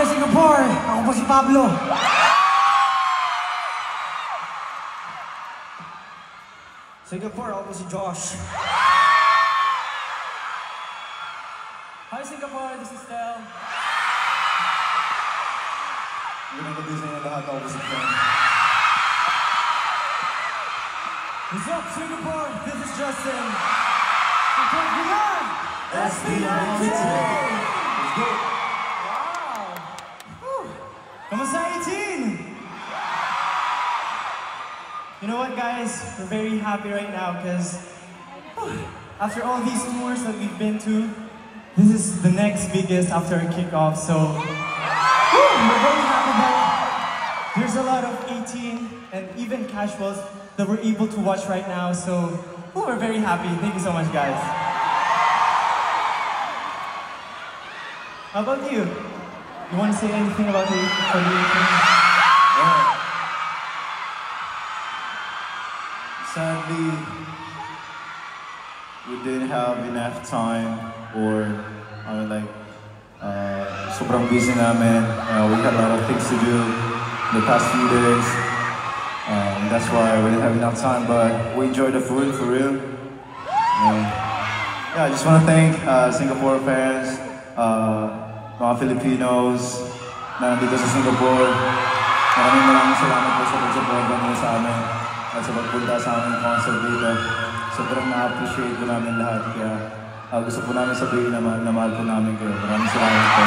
Singapore! Ako po si Pablo. Singapore, ako po si Josh. Hi Singapore, this is Stel. Ginagabi sa inyo lahat, ako po si Ken. What's up Singapore? This is Justin. SB92! Let's go! Wow! Kamusta 18? You know what, guys? We're very happy right now because after all these tours that we've been to, this is the next biggest after our kickoff. So we're very happy that there's a lot of 18 and even casuals that we're able to watch right now. So we're very happy. Thank you so much, guys. How about you? You want to say anything about the 18? Yeah. Sadly, we didn't have enough time, or sobrang busy namin. We had a lot of things to do the past few days. That's why we didn't have enough time, but we enjoyed the food for real. Yeah, I just want to thank Singapore fans, mga Filipinos na nandito sa Singapore. Maraming salamat po sa pag-support nyo sa amin at sa pagpunta sa aming concert dito. Sobrang na-appreciate po namin lahat, kaya gusto po namin sabihin na mahal po namin kayo. Maraming salamat po.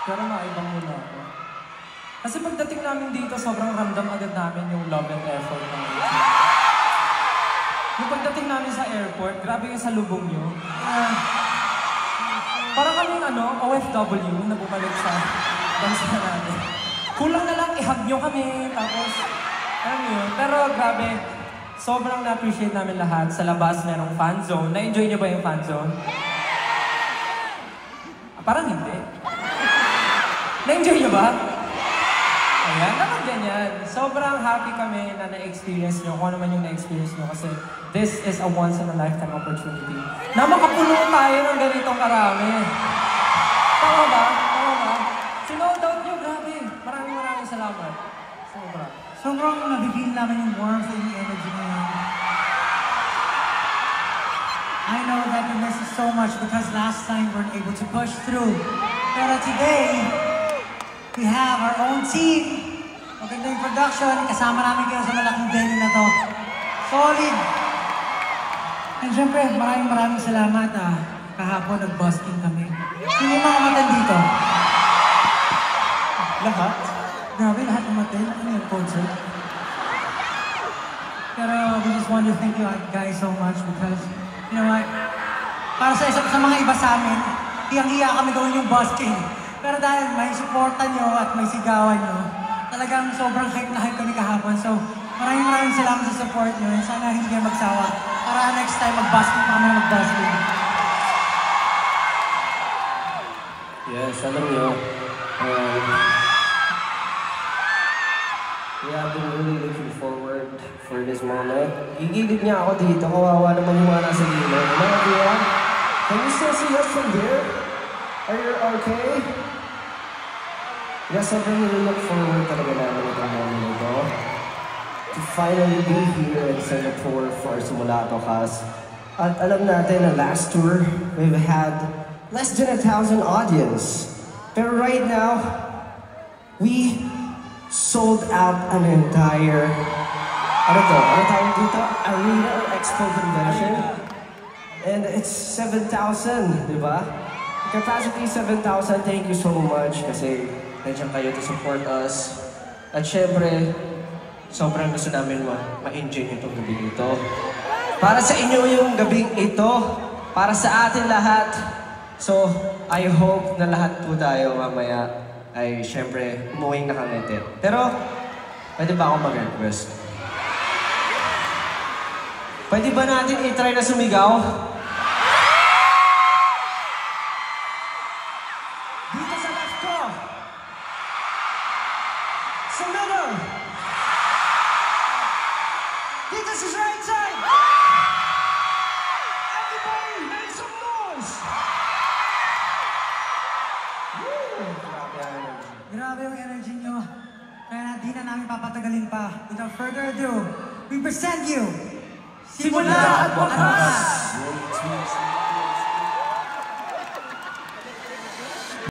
Pero maibang muna ako. Kasi pagdating namin dito, sobrang ramdam agad namin yung love and effort ng team. Yung pagdating namin sa airport, grabe yung salubong nyo. Parang kaming OFW na bumalik sa bansa natin. Kulang na lang i-hug nyo kami, tapos yun. Pero grabe, sobrang na-appreciate namin lahat. Sa labas merong fan zone. Na-enjoy nyo ba yung fan zone? Parang hindi. Na-enjoy nyo ba? Ayan, naman ganyan. Sobrang happy kami na na-experience nyo, kung ano man yung na-experience nyo, kasi this is a once-in-a-lifetime opportunity na makapuno tayo ng ganitong karami. Tama ba? Tama ba? Sino-doubt nyo, grabe. Maraming salamat. Sobra. Sobrang nabibigil namin yung warmth and yung energy niya. I know that we miss you so much because last time we weren't able to push through. Pero today, we have our own team. Maganda yung production. Kasama namin kayo sa malaking venue na to. Solid! And syempre, maraming salamat. Kahapon nag-busking kami. Sino yung mga matan dito? Lahat? Grabe, lahat ng matan. Ano yung concert? Pero we just want to thank you guys so much because, you know what? Para sa mga iba sa amin, hiyang-hiya kami gawin yung busking. Pero dahil may supportan nyo at may sigawan nyo, talagang sobrang hype na hype kami kahapon. So, maraming salamat sa support nyo. And sana hindi kayo magsawa. Para next time mag-busking pa kami mag-busking. Yes, alam nyo, we have been really looking forward for this moment. Gigilid niya ako dito. Kawawa naman yung mga nasa gilid. Mga kuya, can you still see us from here? Are you okay? Yes, sobrang look forward talaga namin ito namin ito. To finally be here in Singapore for Simula Tokas. At alam natin na last tour, we've had less than 1,000 audience. Pero right now, we sold out an entire, ano tawag dito? Arena or Expo Convention. And it's 7,000, di ba? Capacity 7,000, thank you so much kasi nandiyan kayo to support us. At syempre, sobrang gusto namin ma-enjoy nyo itong gabi ito. Para sa inyo yung gabing ito, para sa atin lahat. So, I hope na lahat po tayo mamaya ay syempre umuwing nakangiti. Pero, pwede ba ako mag-request? Pwede ba natin i-try na sumigaw? Dito sa left ko! Sa middle! Dito sa right side! Everybody, make some noise! Grabe yung energy nyo. Kaya di na namin papatagalin pa. Without further ado, we present you Simula at Wakas!